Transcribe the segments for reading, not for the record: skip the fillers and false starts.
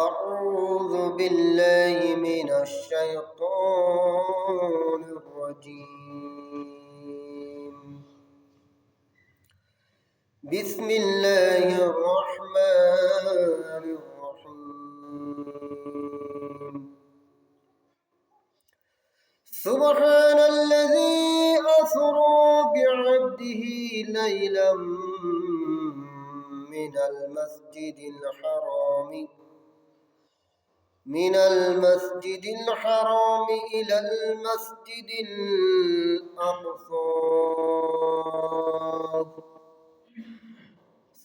أعوذ بالله من الشيطان الرجيم بسم الله الرحمن الرحيم سبحان الذي أسرى بعبده ليلا من المسجد الحرام إلى المسجد الأقصى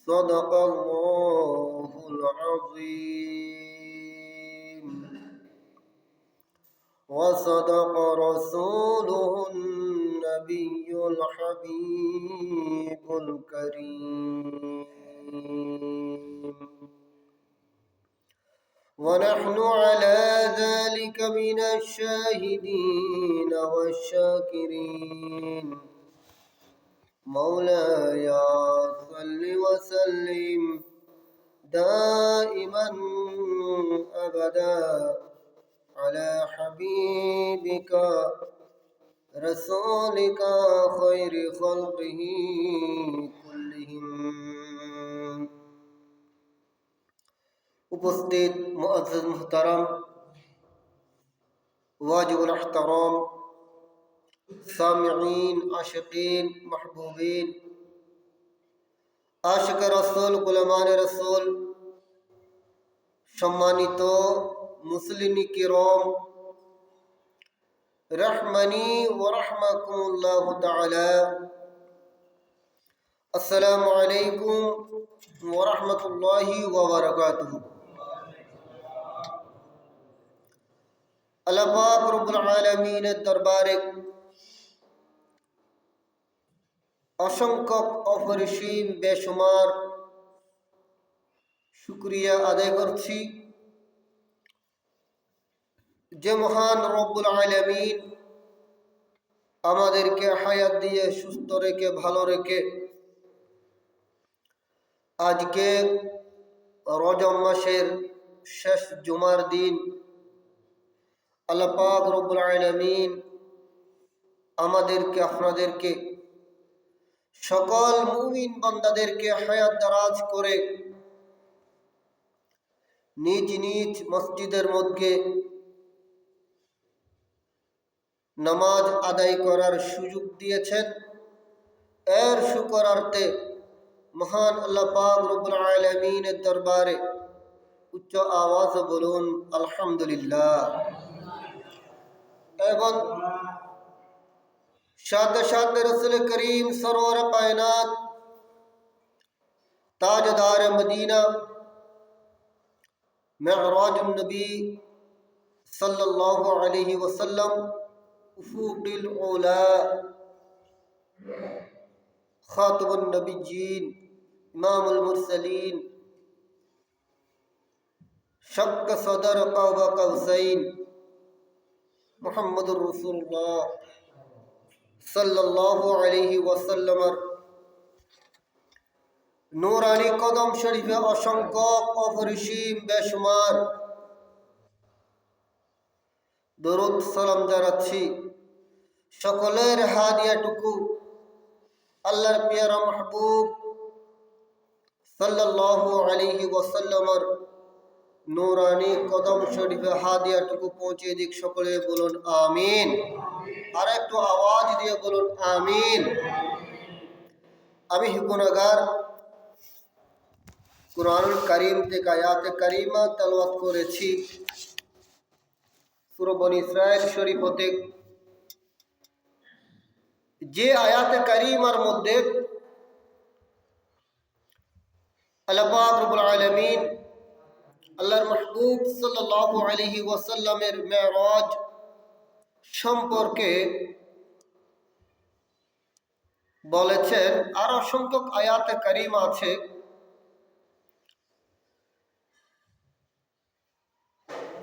صدق الله العظيم وصدق رسوله النبي الحبيب الكريم ونحن على ذلك من الشاهدين والشاكرين مولاي صل وسلم دائما أبدا على حبيبك رسولك خير خلقه كلهم উপস্থিত মুআজ্জাজ মুহতারাম ওয়াজিবুল ইহতারাম সামিঈন আশিকিন মাহবুবিন আশিক রাসূল গুলামান রাসূল সম্মানিত মুসলিমি কিরাম রহমানি ওয়া রাহমাকুমুল্লাহু তাআলা আসসালামু আলাইকুম ওয়া রাহমাতুল্লাহি ওয়া বারাকাতুহু। আল্লাহ পাক রব্বুল আলামিনের দরবারে অসংখ্য অপরিসীম বেশুমার শুকরিয়া আদায় করছি যে মহান রব্বুল আলামিন আমাদেরকে হায়াত দিয়ে সুস্থ রেখে ভালো রেখে আজকে রজব মাসের শেষ জুমার দিন আল্লাহ পাক রব্বুল আলামিন আমাদেরকে আপনাদেরকে সকল মুমিন বান্দাদেরকে হায়াত দারাজ করে নিজ নিজ মসজিদের মধ্যে নামাজ আদায় করার সুযোগ দিয়েছেন। এর শুকরার্থে মহান আল্লাহ পাক রব্বুল আলামিনের দরবারে উচ্চ আওয়াজে বলুন আলহামদুলিল্লাহ। এবং সাথে সাথে রাসূল করিম সরওয়ার কায়নাত তাজদার মদিনা মেরাজুন নবী সাল্লাল্লাহু আলাইহি ওয়াসাল্লাম উফুকুল উলা খাতামুন নবিয়্যিন ইমামুল মুরসালিন শাক্ক সদর কাবা কাউসাইন মুহাম্মদুর রাসূলুল্লাহ সাল্লাল্লাহু আলাইহি ওয়াসাল্লামের নূরানী কদম শরীফে অসংখ্য অপরিসীম বেশুমার দরুদ সালাম জানাচ্ছি। সকলের হাদিয়াটুকু আল্লাহর প্রিয় মাহবুব সাল্লাল্লাহু আলাইহি ওয়াসাল্লামের নূরানী কদম শরীফে হাদিয়াটুকু পৌঁছে দিক। সকলে বলুন আমিন। আর একটু আওয়াজ দিয়ে বলুন আমিন। আমি গুনাহগার কুরআনুল কারীম থেকে আয়াতে কারিমা তেলাওয়াত করেছি সূরা বনী ইসরাঈল শরীফ হতে, যে আয়াতে কারিমার মধ্যে আল্লাহ পাক রব্বুল আলামিন আল্লাহর মাহবুব সাল্লাল্লাহু আলাইহি ওয়াসাল্লামের মেরাজ সম্পর্কে বলেছেন। আর অসংখ্য আয়াতে কারিমা আছে।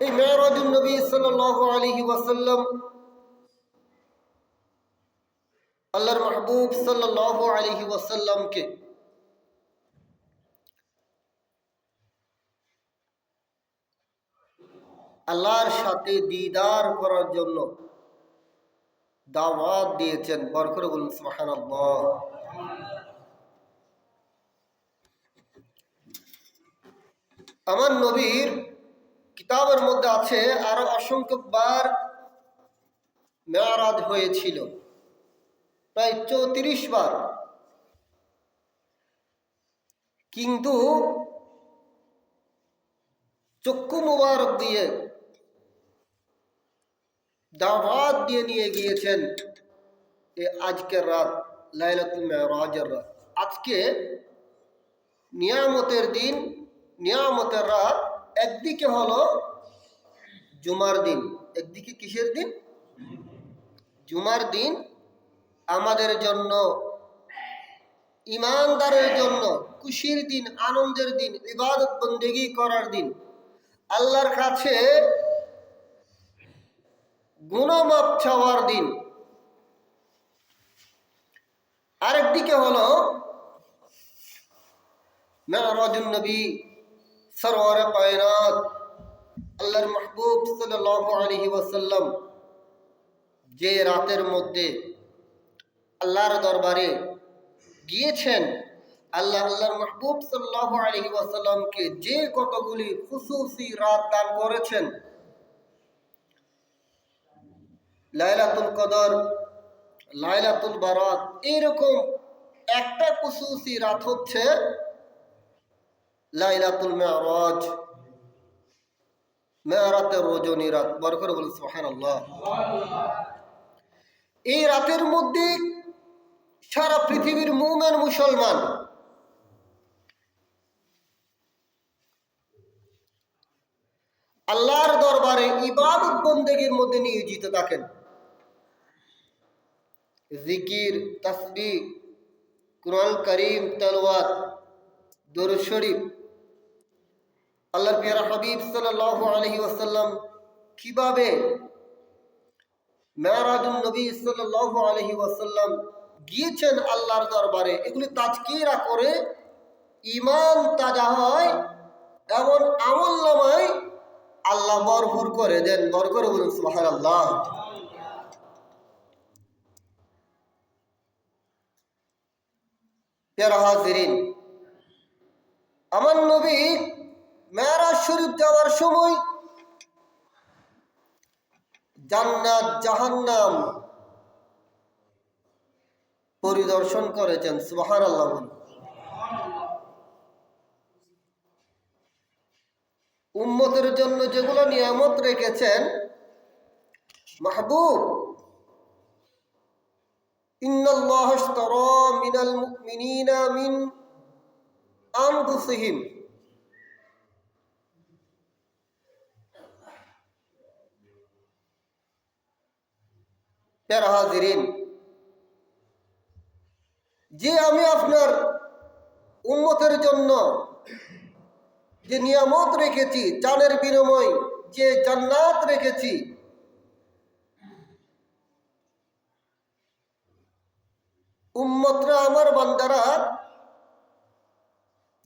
এই মেরাজুন নবী সাল্লাল্লাহু আলাইহি ওয়াসাল্লাম আল্লাহর মাহবুব সাল্লাল্লাহু আলাইহি ওয়াসাল্লামকে আল্লাহর সাথে দিদার করার জন্য দাওয়াত দিয়েছেন। বর করে বলুন সুবহানাল্লাহ। আমার নবীর কিতাবের মধ্যে আছে আরো অসংখ্য বার মেরাজ হয়েছিল, প্রায় 34 বার। কিন্তু চক্ষু মুবারক দিয়ে দাওয়াত দিয়ে নিয়ে গিয়েছেন আজকের রাত লাইলাতুল মেরাজের রাত। আজকে নিয়ামতের দিন, নিয়ামতের রাত। একদিকে হলো জুমার দিন, একদিকে কিসের দিন? জুমার দিন। আমাদের জন্য, ইমানদারের জন্য খুশির দিন, আনন্দের দিন, ইবাদত বন্দেগী করার দিন, আল্লাহর কাছে গুনাহ মাফ চাওয়ার দিন। আরেকদিকে হলো মেরাজুন নবী সরওয়ারে কায়নাত আল্লাহর মাহবুব সাল্লাল্লাহু আলাইহি ওয়াসাল্লাম যে রাতের মধ্যে আল্লাহর দরবারে গিয়েছেন। আল্লাহর মাহবুব সাল্লাল্লাহু আলাইহি ওয়াসাল্লামকে যে কতগুলি খুশুসি রাত দান করেছেন, লাইলাতুল কদর, লাইলাতুল বারাত, এরকম একটা খুশুসি রাত হচ্ছে লাইলাতুল মেরাজ, মেরাতের রজনী রাত। বড় করে বলুন সুবহানাল্লাহ। এই রাতের মধ্যে সারা পৃথিবীর মুমিন মুসলমান আল্লাহর দরবারে ইবাদত বন্দেগীর মধ্যে নিয়োজিত থাকেন। জিকির, তাসবিহ, কুরআন কারীম তেলাওয়াত, দরুদ শরীফ। আল্লাহর প্রিয় হাবিব সাল্লাল্লাহু আলাইহি ওয়াসাল্লাম কিভাবে মেরাজুন নবী সাল্লাল্লাহু আলাইহি ওয়াসাল্লাম গিয়েছেন আল্লাহর দরবারে, এগুলি তাজকিরা করে ঈমান তাজা হয় এবং আমলনামায় আল্লাহ ভরপুর করে দেন। বড় করে বলুন সুবহানাল্লাহ। প্রিয় হাজিরিন, আমার নবী মেরাজ শরীফ যাওয়ার সময় জান্নাত জাহান্নাম পরিদর্শন করেছেন। সুবহানাল্লাহ। উম্মতের জন্য যেগুলো নিয়ামত রেখেছেন মাহবুব, ইন্নাল্লাহ আশতারা মিনাল মুমিনিনা মিন আনফুসিহিম, প্যারা হাজিরিন, যে আমি আপনার উম্মতের জন্য যে নিয়ামত রেখেছি, জানের বিনিময় যে জান্নাত রেখেছি, উম্মতরা আমার বান্দারা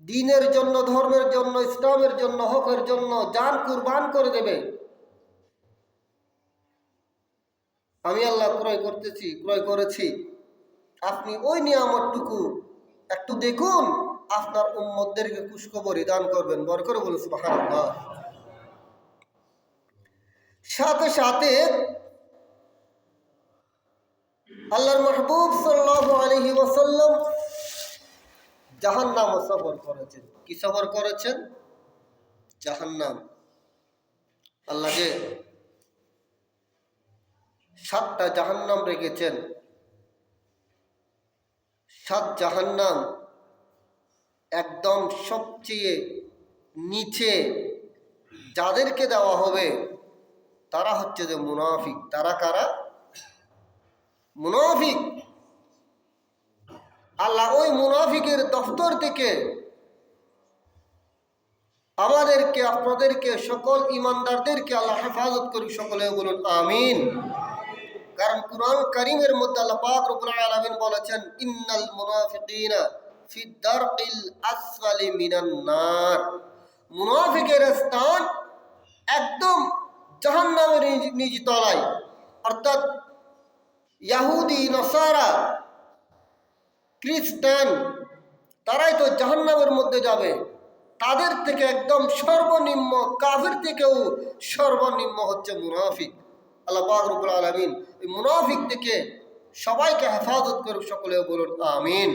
দ্বীনের জন্য, ধর্মের জন্য, ইসলামের জন্য, হকের জন্য জান কুরবান করে দেবে। আমি আল্লাহ ক্রয় করেছি। আপনি ওই নিয়ামতটুকু একটু দেখুন, আপনার উম্মতদেরকে খুশখবরি দান করবেন। বড় করে বলুন সুবহানাল্লাহ। সাথে সাথে আল্লাহর মাহবুব সাল্লাল্লাহু আলাইহি ওয়াসাল্লাম জাহান্নাম সফর করেছেন। কি সফর করেছেন? জাহান্নাম। আল্লাহ যে 7টা জাহান্নাম রেখেছেন, 7 জাহান্নাম একদম সবচেয়ে নিচে যাদেরকে দেওয়া হবে তারা হচ্ছে যে মুনাফিক। তারা কারা? মুনাফিক। আল্লাহ ওই মুনাফিকের দফতর থেকে আমাদেরকে, আপনাদেরকে, সকল ইমানদারদেরকে আল্লাহ হেফাজত করি। সকলে বলুন আমিন। কারণ কুরআন কারীমের মধ্যে আল্লাহ পাক রব্বুল আলামিন বলেছেন, ইন্নাল মুনাফিকিনা ফি দারকিল আসফালি মিনান নার। মুনাফিকের স্থান একদম জাহান্নামের নিজ তলায়, অর্থাৎ ইয়াহুদি, নসারা, খ্রিস্টান, তারাই তো জাহান্নামের মধ্যে যাবে। তাদের থেকে একদম সর্বনিম্ন, কাফির থেকেও সর্বনিম্ন হচ্ছে মুনাফিক। আল্লাহ পাক রব্বুল আলামিন এই মুনাফিক থেকে সবাইকে হেফাজত করুক, সকলেও বলুন আমিন।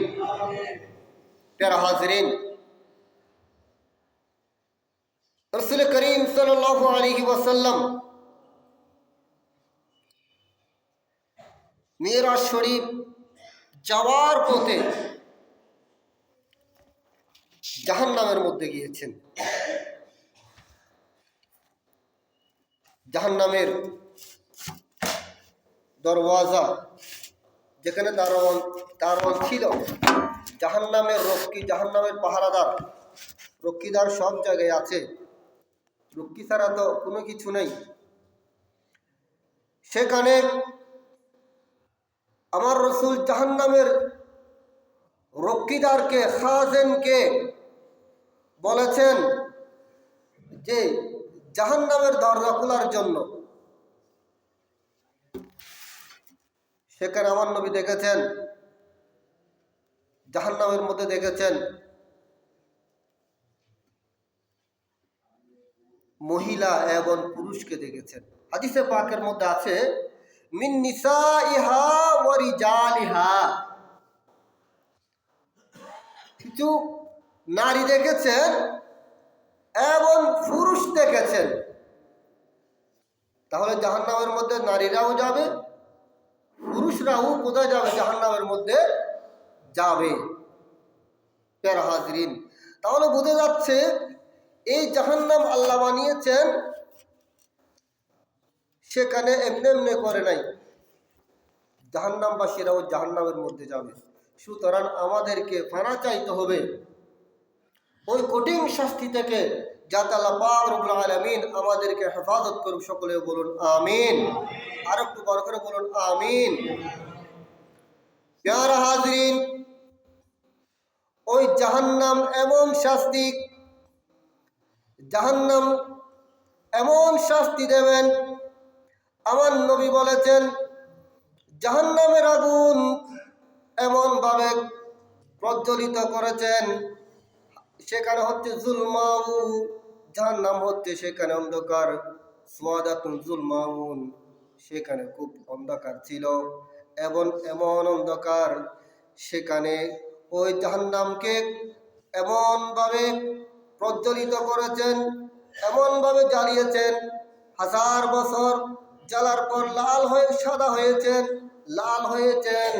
প্যারা হাজরিন, রাসূল করিম সাল্লাল্লাহু আলাইহি ওয়াসাল্লাম মিরাজ শরীফ যাওয়ার পথে জাহান্নামের মধ্যে গিয়েছেন। জাহান্নামের দরওয়াজা, যেখানে দারোয়ান ছিল, জাহান্নামের রক্ষী, জাহান্নামের পাহারাদার, রক্ষীদার সব জায়গায় আছে, রক্ষী ছাড়া তো কোনো কিছু নেই। সেখানে আমার রসুল জাহান্নামের রক্ষীদারকে, খাজেনকে বলেছেন যে জাহান্নামের দরজা খোলার জন্য। সেখানে আমার নবী দেখেছেন, জাহান্নামের মধ্যে দেখেছেন মহিলা এবং পুরুষকে দেখেছেন। হাদিসে পাকের মধ্যে আছে মিন নিসাইহা ওয়া রিজালিহা, কিছু নারী দেখেছেন এবং পুরুষ দেখেছেন। তাহলে জাহান্নামের মধ্যে নারীরাও যাবে, পুরুষরাও কোথায় যাবে? জাহান্নামের মধ্যে যাবে। প্যারা হাজরিন, তাহলে বোঝা যাচ্ছে এই জাহান্নাম আল্লাহ বানিয়েছেন, সেখানে এমনি এমনি করে নাই, জাহান্নামবাসীরাও জাহান্নামের মধ্যে যাবে। সুতরাং আমাদেরকে পানা চাইতে হবে ওই কঠিন শাস্তি থেকে, যাতে আল্লাহ পাক রব্বুল আলামিন আমাদেরকে হেফাজত করুক, সকলে বলুন আমিন। আর একটু বড় করে বলুন আমিন। প্যারা হাজরিন, ওই জাহান্নাম এমন শাস্তি, জাহান্নাম এমন শাস্তি দেবেন, আমার নবী বলেছেন জাহান্নামের আগুন এমন ভাবে প্রজ্বলিত করেছেন, সেখানে হচ্ছে জুলমাউ, জাহান্নাম হচ্ছে সেখানে অন্ধকার, সুয়াদাতুন জুলমাউন, সেখানে খুব অন্ধকার ছিল এবং এমন অন্ধকার, সেখানে ওই জাহান্নামকে এমনভাবে প্রজ্বলিত করেছেন, এমনভাবে জ্বালিয়েছেন, 1000 বছর জ্বালার পর লাল হয়ে সাদা হয়েছেন, লাল হয়েছেন,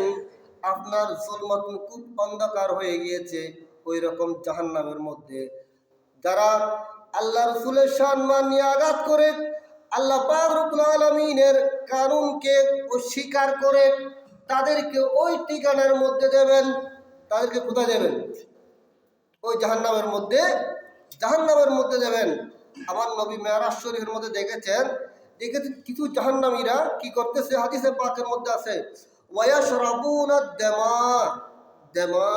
আপনার জুলমাতুন, খুব অন্ধকার হয়ে গিয়েছে। ওই রকম জাহান্নামের মধ্যে যারা আল্লাহ রাসূলের সম্মান নিয়ে আঘাত করে, আল্লাহ পাক রব্বুল আলামিনের কানুনকে অস্বীকার করে, তাদেরকে ওই ঠিকানার মধ্যে দেবেন। তাদেরকে কোথায় দেবেন? ওই জাহান্নামের মধ্যে, জাহান্নামের মধ্যে দেবেন। আমার নবী মেরাজ শরীফের মধ্যে দেখেছেন কিছু জাহান্নামীরা কি করতেছে, হাদিসে পাকের মধ্যে আছে ওয়ায়াশরাবুনা দামা, দামা,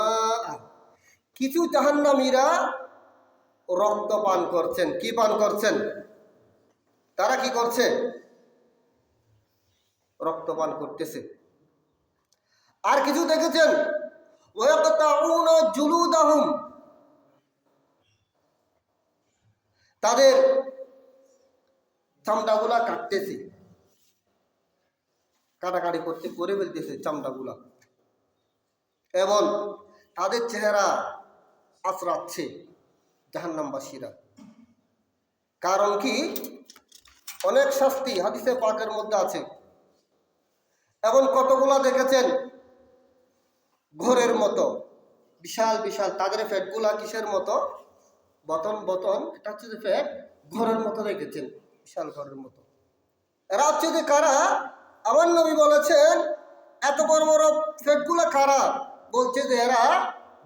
কিছু জাহান্নামীরা রক্ত পান করছেন। কি পান করছেন? তারা কি করছে? রক্ত পান করতেছে। আর কিছু দেখেছেন ওয়ায়াকতাউনা জুলুদাহুম, তাদের চামড়াগুলা কাটতেছে, কাটাকাটি করতে করে ফেলতেছে চামড়াগুলা, এবং তাদের চেহারা আঁচড়াচ্ছে জাহান্নামবাসীরা। কারণ কি? অনেক শাস্তি হাদিসে পাকের মধ্যে আছে। এবং কতগুলা দেখেছেন ঘোরের মতো বিশাল বিশাল, তাদের ফ্যাটগুলা কিসের মতো? বতন বতন, এটা হচ্ছে যে ফ্যাট, ঘরের মতো দেখেছেন, বিশাল ঘরের মতো। এরা হচ্ছে যে কারা? আমার নবী বলেছেন এত বড় বড় ফ্যাটগুলা কারা? বলছে যে এরা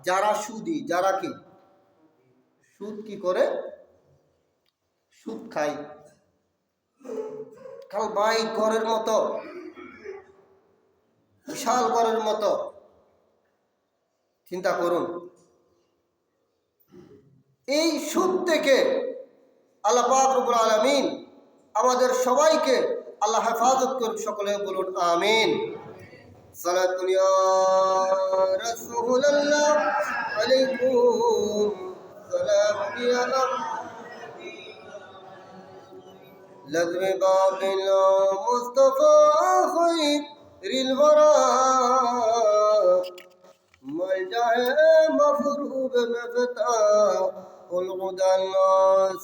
যারা সুদী, যারা কি সুদ কি করে, সুদ খায়, কালবাই ঘরের মতো, বিশাল ঘরের মতো। চিন্তা করুন, এই সুদ থেকে আল্লাহ পাক রব্বুল আলামিন আমাদের সবাইকে আল্লাহ হেফাজত করুন। সকলে বলুন আমিন। সালাতুন ইয়া রাসূলুল্লাহ আলাইকুম সালাম ইয়া لذ باب المصطفى خير الورى ملجأ مفروب مفتاح الهدى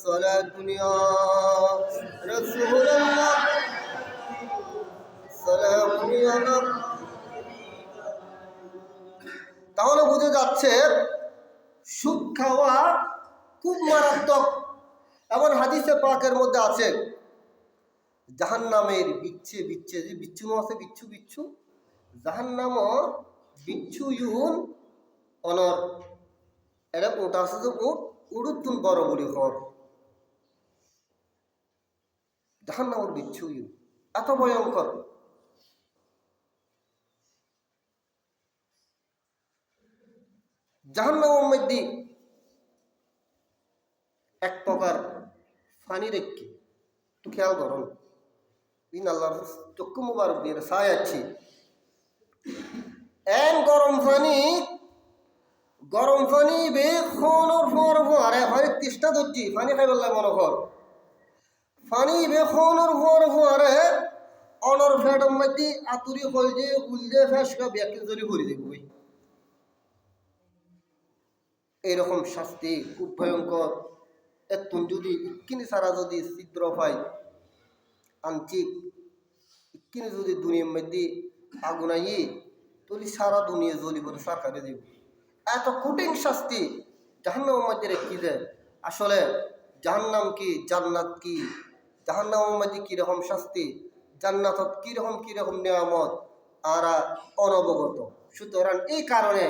صلاة يا رسول الله سلام يا رب। তাহলে বোঝা যাচ্ছে সুদ খাওয়া খুব মারাত্মক। এমন হাদিসে পাকের মধ্যে আছে জাহান্নামের বিচ্ছে বিচ্ছে যে বিচ্ছু আছে বিচ্ছু বিচ্ছু জাহান্নাম বিচ্ছু ইউন অনর এটা উঠ আছে যে উঠ উড়ুতুন বড় বড়ি হর জাহান্নামের বিচ্ছু ইউন এত ভয়ঙ্কর। জাহান্নামের মধ্যে এক প্রকার ফানি রেখে একটু খেয়াল করুন। দিন আল্লাহর চক্ষু মুবারক দিয়ে সায় আছি এন গরম পানি বে খনর ফর আরে ফানি তিষ্টা ধরছি পানি খাই বললাম মনে কর পানি বে খনর ফর আরে অনর ফেটম মধ্যে আতুরি হল যে গুলদে ফেসকা ব্যাকে জরি করে দেব। এইরকম শাস্তি খুব ভয়ঙ্কর। এতুন যদি ইক্কিনি সারা যদি ছিদ্র পায় আঞ্চিক ইক্কিনি যদি দুনিয়ার মধ্যে আগুনাই তুলি সারা দুনিয়া জ্বলি করে সরকারে দেব। এত কঠিন শাস্তি জাহান্নামের মধ্যে রেখে দেয়। আসলে জাহান্নাম কি জান্নাত কি, জাহান্নামের মধ্যে কিরকম শাস্তি, জান্নাতত কিরকম নিয়ামত আরা অনবগত। সুতরাং এই কারণে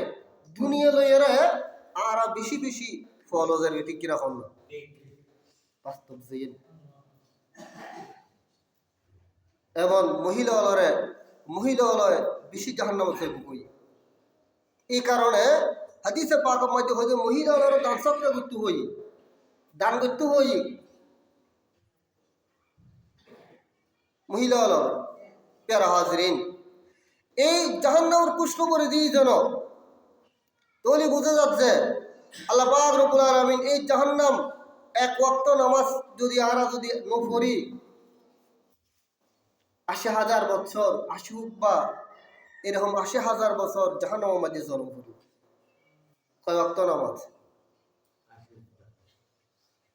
দুনিয়া লইয়েরা আরা বেশি বেশি ফল যাবে ঠিক কিরকম না বাস্তব জিন এবং মহিলা বেশি জাহান্নাম থেকে কই। এই কারণে হাদিসে পাকের মধ্যে হয়ে মহিলা দান সত্য করতে হই দান করতে হই মহিলা প্যারা হাজরিন এই জাহান্নামের পুষ্প করে দিয়ে যেন তৈরি বুঝে যাচ্ছে আল্লাহ পাক রব্বুল আলামিন এই জাহান্নাম এক ওয়াক্ত নামাজ যদি আরা যদি নফরি ৮০,০০০ বছর ৮০ হোক বা এরকম ৮০,০০০ বছর জাহান্নামের মধ্যে জন্ম করি। কয় ওয়াক্ত নামাজ?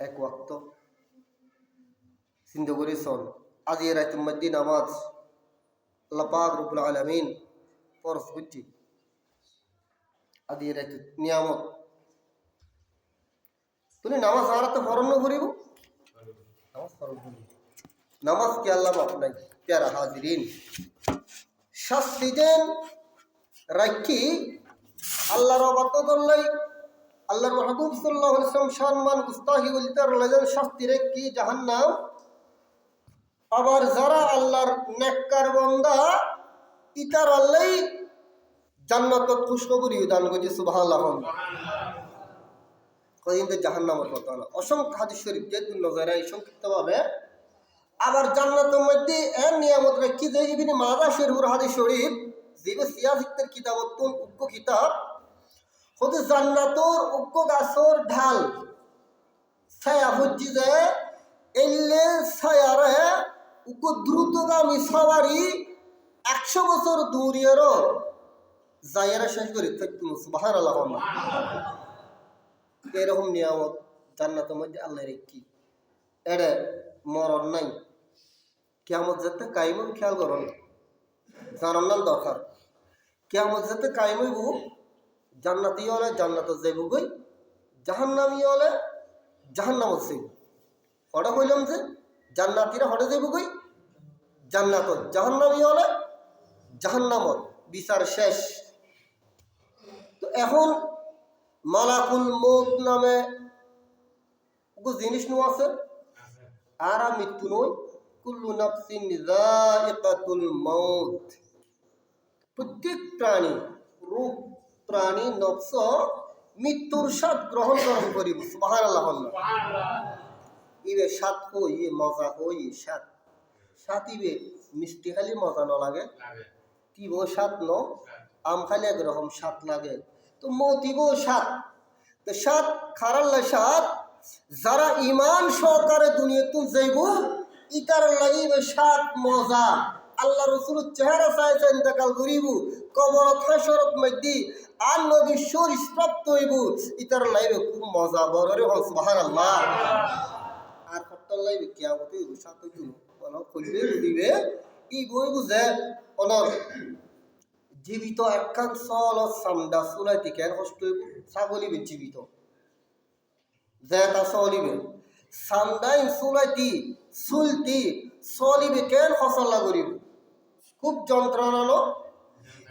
এক ওয়াক্ত। চিন্তা করে চল আজ এর রাতের মধ্যে নামাজ আল্লাহ পাক রব্বুল আলামিন ফরজ করছি। আজ এর রাতের নিয়ামত তুমি নামাজ আর তো ফরজ না করিব নামাজ ফরজ করিব নামাজ কি আল্লাহ মাফ নাই। প্যারা হাজিরিন শাস্তি দেন রাখি আল্লাহর অবাদতল্লাই আল্লাহর মাহবুব সাল্লাল্লাহু আলাইহি ওয়াসাল্লাম সম্মান গুস্তাহি বলতে লাগেন শাস্তি রেখি জাহান্নাম। আবার যারা আল্লাহর নেককার বান্দা ইতার আল্লাহ জান্নাতত খুশখবরি দান করি সুবহানাল্লাহ। কিন্তু জাহান্নামের কথা না অসংখ্য হাদিস শরীফ যে নজরাই সংক্ষিপ্তভাবে আবার জান্নাতের মধ্যে এর নিয়ামত রাখি যে ইবনে মাজাহ শরীফের হাদিস শরীফ যেবে সিয়াসিতের কিতাবতুন উক্ক কিতাব হতে জান্নাতর উক্ক গাছর ঢাল ছায়া হচ্ছে যে এলে ছায়ারে উক্ক দ্রুতগামী সওয়ারি ১০০ বছর দূরেরও যাইয়ারা শেষ করে থাকতো সুবহানাল্লাহ। এরকম নিয়ামত জান্নাতের মধ্যে আল্লাহ রেখি এটা মরণ নাই কিয়ামত যাতে কায়েম খেয়াল করুন জানার নাম দরকার। কিয়ামত যাতে কায়েম হইব জান্নাতি হলে জান্নাত যাইব গই জাহান্নামি হলে জাহান্নামত যাইব। হঠাৎ কইলাম যে জান্নাতিরা হঠাৎ যাইব গই জান্নাতত, জাহান্নামি হলে জাহান্নামত বিচার শেষ। তো এখন মালাকুল মউত নামে জিনিস নো আছে আর মৃত্যু নই কুল্লু নাফসিন যায়িকাতুল মাউত। প্রত্যেক প্রাণী রূপ প্রাণী নফস মৃত্যুর স্বাদ গ্রহণ করিব সুবহানাল্লাহ। ইবে সাত হই মজা হই সাত সাত ইবে মিষ্টি খালি মজা ন লাগে তিব সাত ন আম খালি একরকম সাত লাগে তো মতিব সাত তো সাত খারাল্লা সাত যারা ইমান সহকারে দুনিয়াতে যাইব ইতার লাগিবে সাত মজা আল্লাহ রসুলের চেহারা চাইছে ইন্তেকাল করিব কবরত হাসরত মধ্যে আর নবীর শরীর প্রাপ্ত হইব ইতার লাইবে খুব মজা বড় রে সুবহানাল্লাহ আর হত্তর লাইবে কিয়ামতে হইব সাত হইব বলো কইবে দিবে ই বই বুঝে অনর জীবিত একখান চল সামডা চুলাইতে কেন কষ্ট হইব ছাগলিবে জীবিত যেটা চলিবে সামডাইন চুলাইতি চুলতি চলিবে কেন ফসলা করিব খুব যন্ত্রণা ন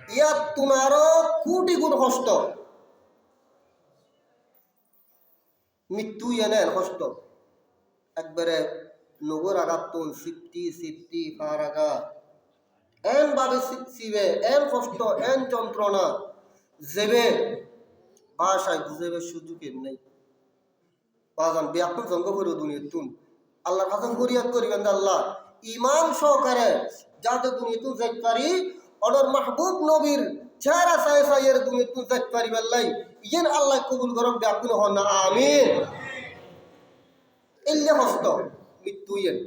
ইয়াত তোমারও কোটি গুণ কষ্ট মৃত্যু এনে কষ্ট একবারে নগর আগাতুন সিপ্তি সিপ্তি পার আগা এন ভাবে শিখছিবে এন কষ্ট এন যন্ত্রণা যেবে ভাষায় বুঝেবে সুযোগের নেই বাজান ব্যাপক জঙ্গ করে দুনিয়ার তুন আল্লাহর হাসান ফরিয়াদ করিবেন আল্লাহ ইমান সহকারে যাতে দুনিয়ার তুন যাইতে পারি অর্ডার মাহবুব নবীর চেহারা সাই সাইয়ের দুনিয়ার তুন যাইতে পারি বেল্লাই ইয়েন আল্লাহ কবুল করব ব্যাপক হন না আমিন ইল্লে কষ্ট মৃত্যু ইয়েন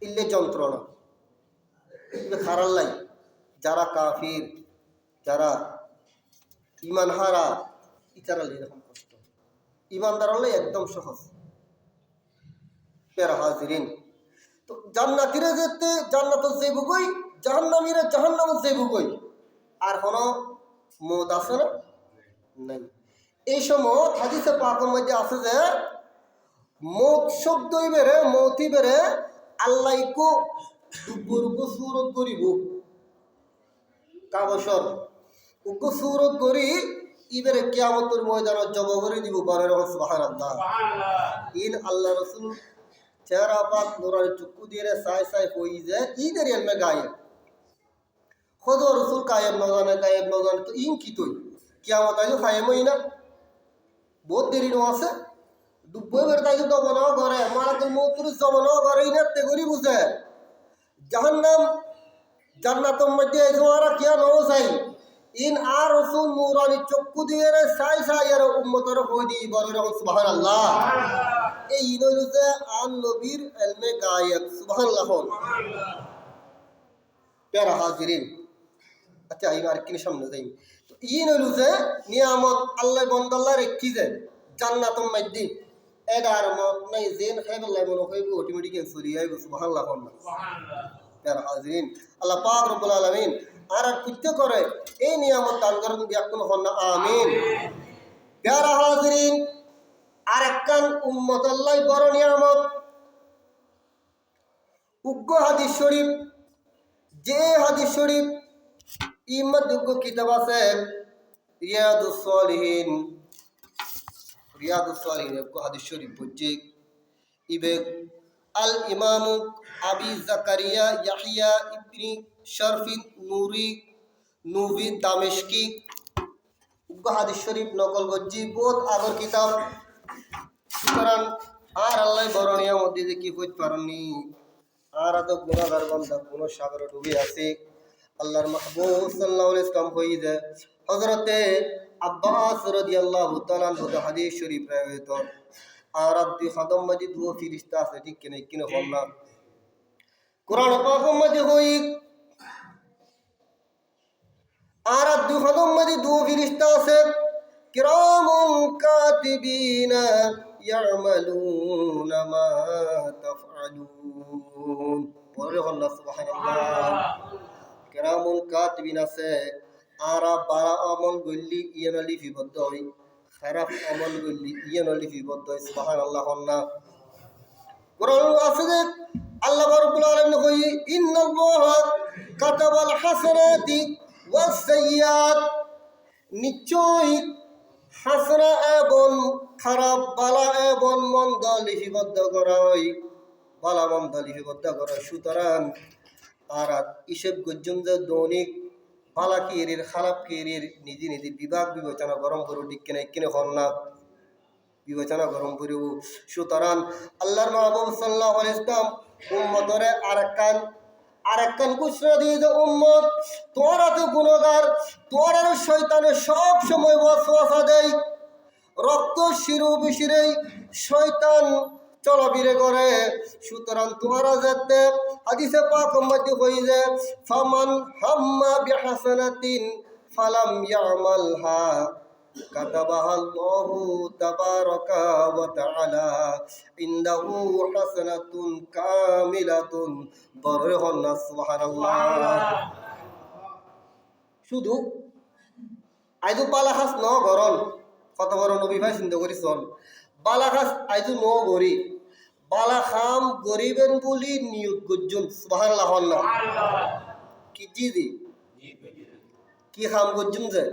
ইল্লে যন্ত্রণা খারাল্লাই যারা কাফির যারা ইমান হারা ইতারাল এরকম কষ্ট ইমানদার হলে একদম সহজ প্যারা হাজিরিন তো জান্নাতিরে যেতে জান্নাত যাইব কই জাহান্নামীরা জাহান্নাম যাইব কই আর কোন মত আছে না নাই এই সময় হাদিসে পাকের মধ্যে আছে যে মত শব্দই বেরে মতি বেরে আল্লাহ কো দুপুরকো সুরত করিব কাবসর উকো সুরত করি ইবেরে কিয়ামতের ময়দানত জব করে দিব বারে রহমান সুবহানাল্লাহ ইন আল্লাহ রাসূল চেহারা পাক নুরানি চক্ষু দিয়ে সাই সাই হই যে ইদের এলমে গায়েব খোদ রাসূল গায়েব নজানে তো ইন কি তুই কিয়ামত আইলো খায়েমই না বহুত দেরি ন আছে দুব্বই বের তাই তো বনাও করে মালাকুল মউতুর জমানো করে ইনাতে করি বুঝে জাহান্নাম জান্নাতের মধ্যে জোয়ারা কিয়া নও যাই ইন আর রাসূল নুরানি চক্ষু দিয়ে সাই সাই এর উম্মতের হই দি বড় সুবহানাল্লাহ এই হইল যে আন নবীর ইলমে গায়েব সুবহানাল্লাহ প্যারা হাজিরিন আচ্ছা এবার কি সামনে যাই তো ইন হইল যে নিয়ামত আল্লাহ বান্দাল্লাহ রেখি যে জান্নাতের মধ্যে এদার মত নাই জেন খাইবাল্লাহ মনে হইব অটোমেটিক চুরি আইব সুবহানাল্লাহ সুবহানাল্লাহ প্যারা হাজিরিন আল্লাহ পাক রব্বুল আলামিন আর কৃত্য করে এই নিয়ামত দান করেন ব্যাকুল হন না আমিন প্যারা হাজিরিন আর একখান উম্মত আল্লাহ বড় নিয়ামত উগ্র হাদিস শরীফ যে হাদিস শরীফ ইমাদ দুগ্গ কিতাব আছে রিয়াদুস সালিহিন উগ্র হাদিস শরীফ বুঝছি ইবে আল ইমাম আবি জাকারিয়া ইয়াহিয়া ইবনি শরফিন নুভি দামেশকি উগ্র হাদিস শরীফ নকল করছি বহুত আগর কিতাব সুতরাং আর আল্লাহ বড় নিয়ামত দিয়ে কি হইতে পারেননি আর এত গুণাগার বান্দা কোন সাগরে ডুবে আছে আল্লাহর মাহবুব সাল্লাল্লাহু আলাইহি ওয়াসাল্লাম হইছে হযরতে আব্বাস রাদিয়াল্লাহু তাআলা আনহু হাদিস শরীফ রায়ত আর আব্দি খাদম মজিদ ও ফেরেশতা আছে ঠিক কিনে হল্লা কোরআন পাকের মধ্যে হই আর আব্দি খাদম মজিদ ও ফেরেশতা আছে কিরামুন কাতিবিনা ইয়ামালুনা মা তাফআলুন বলে আল্লাহ সুবহানাল্লাহ কিরামুন কাতিবিন আছে আরা বারা আমল গল্লি ইয়ানা লিপিবদ্ধ হই খারাপ আমল গল্লি ইয়ানা লিপিবদ্ধ হই সুবহানাল্লাহ আল্লাহ কোরআন আছে যে আল্লাহ রাব্বুল আলামিন কই ইন্নাল্লাহা কাতাবাল হাসানাতি ওয়াস সাইয়্যাত নিশ্চয় হাসনা এবং খারাপ বালা এবং মন্দ লিপিবদ্ধ করা হয় বালা মন্দ লিপিবদ্ধ করা সুতরাং আর হিসেব গজ্জম যে দৈনিক বালা কেরির খারাপ কেরির নিজে নিজে বিভাগ বিবেচনা গরম করে ঠিক কিনে হন না বিবেচনা গরম করিব। সুতরাং আল্লাহর মাহবুব সাল্লাল্লাহু আলাইহি ওয়াসাল্লাম উম্মতরে আরেকখান ঘোষণা দিয়ে যে উম্মত তোরা তো গুনাহগার, তোরা শয়তানে সব সময় ওয়াসওয়াসা দেয়, রক্ত শিরু বিশিরেই শয়তান চলাবিরে করে। সুতরাং তোমরা যাতে হাদিসে পাক মধ্যে কই যে ফামান হাম্মা বিহাসানাতিন ফালাম ইয়ামালহা কাতাবাহাল্লাহু তাবারাকা ওয়া তাআলা ইনদাহু হাসানাতুন কামিলাতুন। বড় হন না সুবহানাল্লাহ। শুধু আইদু বালাখাস ন গরন কত বড় নবী ভাই চিন্তা করি চল বালাখাস আইদু ন গরি বালাখাম গরিবেন বলি নিয়ত গজ্জুন সুবহানাল্লাহ। না কি জিদি কি খাম গজ্জুন যে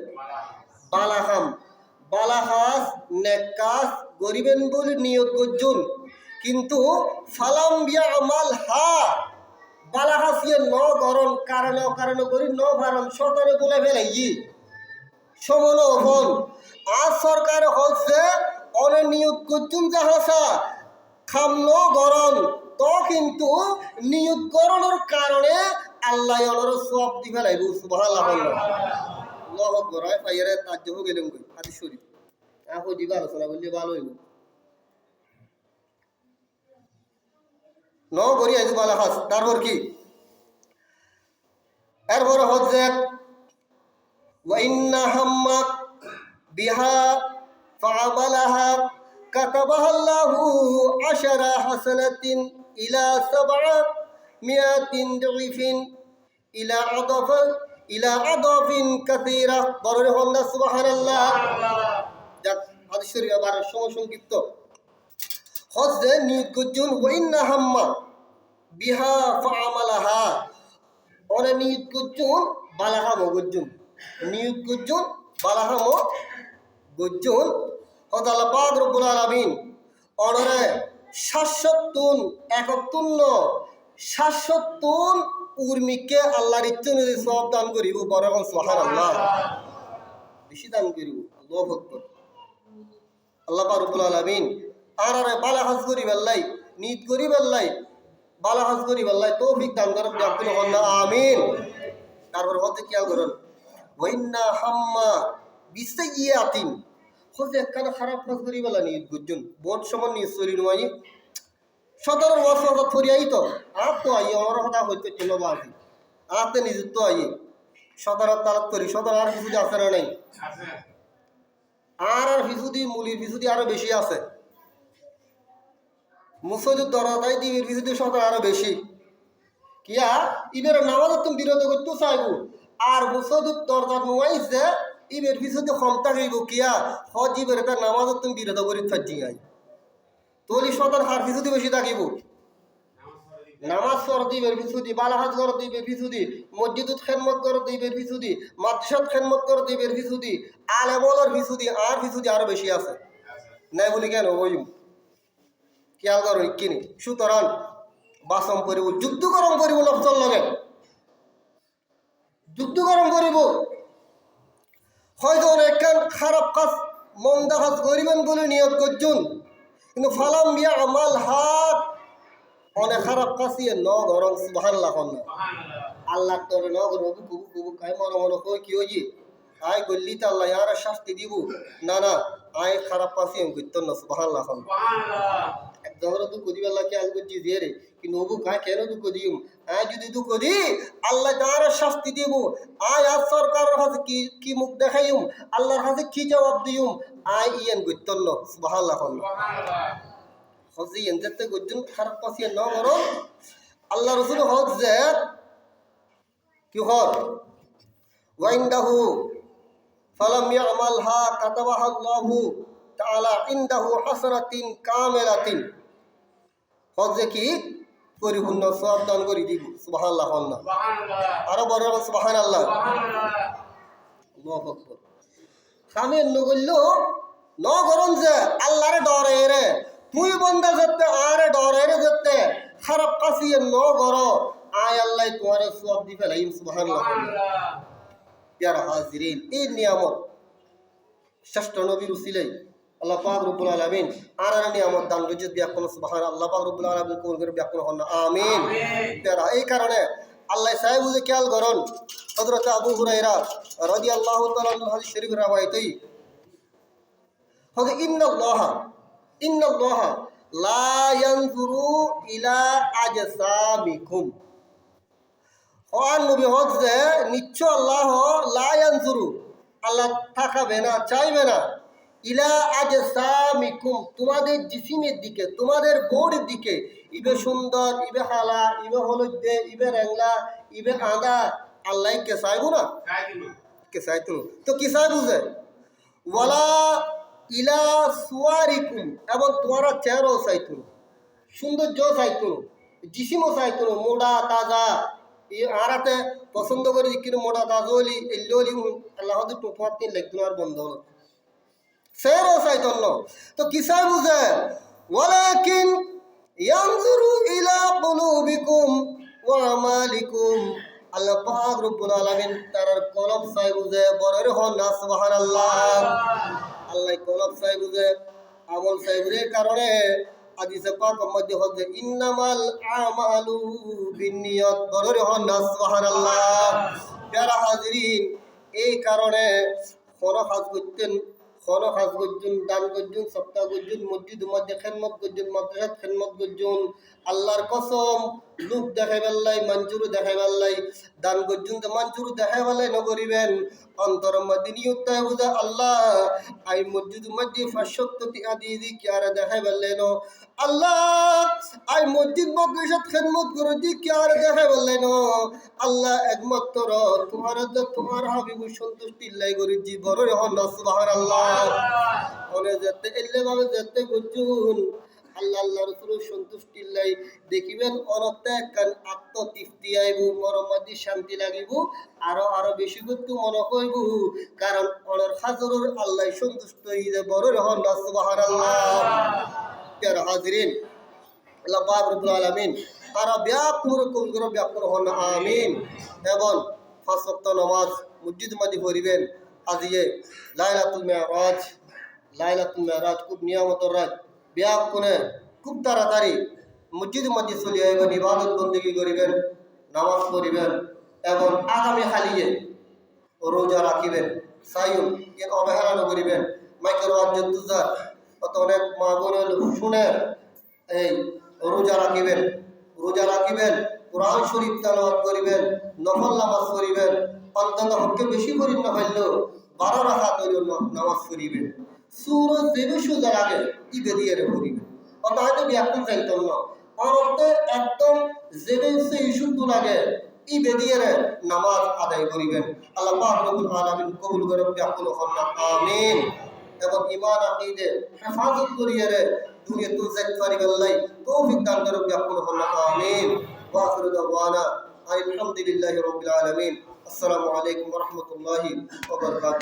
বালাখাস নেকাস গরিবেন বলি নিয়ত গজ্জুন, কিন্তু ফালাম বিয়া আমাল হা বালাখাস ইয়ে ন গরন কারণ করি ন ফারাম সতরে বলে ফেলাই সমন হন। আজ সরকার হচ্ছে অনেক নিয়োগ করছুন যে হাসা খাম ন গরম তো, কিন্তু নিয়োগ করণের কারণে আল্লাহ অনর সব দি ফেলাইব সুবহানাল্লাহ। লহ গরায় পাইরে তাজ্জব গেলেন কই হাদিস শরীফ আহো দিবা আলোচনা বললে ভালো হইব। ন গরি আইজু বালা হাস তারপর কি এরপর হচ্ছে وإن هم بها فعملها كتبها الله 10 حسنة إلى 700 ضعف إلى أضعاف كثيرة। বরহন সুবহানাল্লাহ। যাক হাদিস শরীফ আবার সংক্ষিপ্ত হচ্ছে নিগুজুন ওয়াইন্না হাম্মা বিহা ফাআমালাহা অনে নিগুজুন বালাহা মগুজুন নিয়োগ গজ্জুন বালাহাম গজ্জুন হদাল্লা পাক রব্বুল আলামিন অনরে ৭৭ উর্মিকে আল্লাহর ইচ্ছে অনুযায়ী সব দান করিব। বড় সুবহানাল্লাহ। বেশি দান করিব। আল্লাহু আকবার। আল্লাহ পাক রব্বুল আলামিন আরারে বালাহাজ করি বেল্লাই নিত করি বেল্লাই বালাহাজ করি বেল্লাই তৌফিক দান করুন। আব্দুল হন্না আমিন। তারপর হতে খেয়াল করুন ওয়াইন্না হাম্মা বিসাইয়াতিন হতে একখানা খারাপ কাজ করি বেলা নি গুজন বহুত সমান নি সরি নয় সদর ওয়াসওয়াসা থরিয়াই তো আপ তো আই আমার কথা হইতে চলো বাকি আপনি নিজে তো আই সদর তালাত করি সদর আর কিছু আছে না নাই আছে আর ফিসুদি মুলির ফিসুদি আরো বেশি আছে মুসজিদ দরদাই দিবির ফিসুদি সদর আরো বেশি কিয়া ইবের নামাজ তুমি বিরত করতে চাইবো আর মুসজিদ দরজা নুয়াইছে ইবের ফিসুদি ক্ষমতা হইব কিয়া হজিবের এটা নামাজ তুমি বিরত করি থাকি আই তোলি সদর হার ফিসুদি বেশি থাকিব নামাজ পড় দিবের ফিসুদি বালাহাজ কর দিবে ফিসুদি মসজিদত খেদমত কর দিবে ফিসুদি মাদ্রাসাত খেদমত কর দিবে ফিসুদি আলেমর ফিসুদি আর ফিসুদি আরো বেশি আছে নাই বলি কেন ওই খেয়াল করো কিনি। সুতরাং বাসম করিব যুদ্ধ গরম করিব নফসর লগে যুদ্ধ গরম করিব হয়তো একখান খারাপ কাজ মন্দা কাজ করিবেন বলে নিয়ত করছুন, কিন্তু ফালাম বিয়া আমাল হাত অনেক খারাপ কাছিয়ে ন গরম সুবহানাল্লাহ না আল্লাহ তোরে ন গরম কুবু কুবু কাই মনে মনে কই কি হই আই গল্লি তা আল্লাহ আর শাস্তি দিব না না আই খারাপ কাছিয়ে করত না সুবহানাল্লাহ একদম দুঃখ দিবে আল্লাহ কে আল করছি দিয়ে রে কিন্তু ওবু কাই কেন দুঃখ দিম আই যদি দুঃখ দি আল্লাহ তার শাস্তি দিব আই আর সরকারের কাছে কি মুখ দেখাইম আল্লাহর কাছে কি জবাব দিম আই ইয়ান করত না সুবহানাল্লাহ হজি এনতে গজ্জন খারাপ পাসিয়ে ন গরম আল্লাহ রাসূল হজ যে কি হর ওয়াইন্দাহু ফালাম ইয়ামালহা কাতাবাহা আল্লাহু তাআলা ইনদাহু হাসানাতিন কামিলাতিন হজ কি পরিপূর্ণ সওয়াব দান করে দিব সুবহানাল্লাহ সুবহানাল্লাহ আরো বড় সুবহানাল্লাহ আল্লাহু আকবার খামে নগল্য ন গরম যে আল্লাহর ডরে রে তুই বন্দা যেতে আরে ডরে রে যেতে খারাপ কাছিয়ে ন গর আয় আল্লাহ তোমার সওয়াব দি ফেলাইম সুবহানাল্লাহ প্যারা হাজিরিন এই নিয়ামত শ্রেষ্ঠ নবীর উসিলাই আল্লাহ পাক রব্বুল আলামিন আনারা নিয়ামত দান রুজি ব্যাকুল সুবহান আল্লাহ পাক রব্বুল আলামিন কবুল করে ব্যাকুল হন আমিন তারা এই কারণে আল্লাহ সাহেব বুঝে খেয়াল করুন হযরত আবু হুরায়রা রাদিয়াল্লাহু তাআলা আনহু হাদিস শরীফ রাওয়ায়াতই হযরত ইন্নাল্লাহ লা ইয়ানজুরু ইলা আজসামিকুম ওয়ান নবী হচ্ছে নিশ্চয় আল্লাহ লা ইয়ানজুরু আল্লাহ তাকাবে না চাইবে না ইলা আজসামিকুম তোমাদের জিসিমের দিকে তোমাদের বডির দিকে ইবে সুন্দর ইবে হালা ইবে হলুদে ইবে রেংলা ইবে আদা আল্লাহ কে চাইবো না কে চাইতো তো কি চাই বুঝে ওয়ালা ইলা সুয়ারিকুম এবং তোমারা চেহারাও চাইতো সৌন্দর্য চাইতো জিসিমও চাইতো মোড়া তাজা আরাতে পছন্দ করে কিন্তু মোটা তাজলি এল্লি আল্লাহ তোমার তিন লাগতো আর বন্ধ হলো সেও চাইতন্য তো কি চাই বুঝে ওয়ালাকিন ইয়ানজুরু ইলা কুলুবিকুম ওয়া আমালিকুম আল্লাহ পাক রব্বুল আলামিন তার কলব চাই বুঝে বড় হন না সুবহানাল্লাহ আল্লাহ কলব চাই বুঝে আমল চাই বুঝে কারণে হাদিসে পাক মধ্যে হচ্ছে ইন্নামাল আমালু বিন্নিয়াত বড় হন না সুবহানাল্লাহ যারা হাজিরিন এই কারণে কোন কাজ করতেন কোন কাজ করছেন দান করছেন সপ্তাহ করছেন মসজিদ মধ্যে খেদমত করছেন মাদ্রাসাত খেদমত করছেন আল্লাহর কসম লোক দেখাই বেল্লাই মঞ্জুর দেখাই বেল্লাই দান করছেন তো মঞ্জুর দেখাই বেল্লাই নগরিবেন অন্তর মধ্যে নিয়ত বুঝা আল্লাহ আই মসজিদ মধ্যে 500 টিকা দিয়ে দি কি আর দেখাই বেল্লাই ন আল্লাহ আই মসজিদ মাদ্রাসাত খেদমত করে দি কি আর দেখাই বেল্লাই ন আল্লাহ একমাত্র তোমার হাবিব সন্তুষ্টি লাই করি জি বড় হন সুবহানাল্লাহ ওনে যেতে এলে ভাবে যেতে গুজুন আল্লাহ আল্লাহ রাসূলের সন্তুষ্টি লাই দেখিবেন অনতে কান আত্মতৃপ্তি আইব মনের মধ্যে শান্তি লাগিব আরো বেশি করতে মনে হইব কারণ অনর হাজরুর আল্লাহ সন্তুষ্ট হইতে বড় হন সুবহানাল্লাহ প্রিয় হাজিরিন আল্লাহ পাক রব্বুল আলামিন তারা ব্যাকুল করে ব্যাকুল হন আমিন এবং 5 ওয়াক্ত নামাজ মসজিদ মধ্যে পড়িবেন আজিয়ে লাইলাতুল মেরাজ খুব নিয়ামতের রাত ব্যাক করে খুব তাড়াতাড়ি মসজিদ মধ্যে চলে আইবেন ইবাদত বন্দেগী করিবেন নামাজ পড়িবেন এবং আগামী হালিয়ে রোজা রাখিবেন সাইয়ুম এর অবহেলা করিবেন মাইকের ওয়াজ তুজার অত অনেক মা বোনের শুনে এই রোজা রাখিবেন কোরআন শরীফ তেলাওয়াত করিবেন নফল নামাজ পড়িবেন অন্তত হককে বেশি করি না হইলেও 12 রাকাত হইল নামাজ পড়িবেন সূরা যেবে সোজা লাগে ইবে দিয়ে পড়িবেন অত হয়তো ব্যাকুল চাইতো না অর্থে একদম যেবে সে শুদ্ধ লাগে ইবে দিয়ে নামাজ আদায় করিবেন আল্লাহ পাক রব্বুল আলামিন কবুল করে ব্যাকুল হন না আমিন এবং ঈমান আকীদে হেফাজত করিয়ে দুনিয়া তুজাত করিবেল্লাই তৌফিক দান করে ব্যাকুল হন না আমিন ওয়া আখিরু দাওয়ানা আলহামদুলিল্লাহি রাব্বিল আলামিন আসসালামু আলাইকুম ওয়া রাহমাতুল্লাহি ওয়া বারাকাতুহু।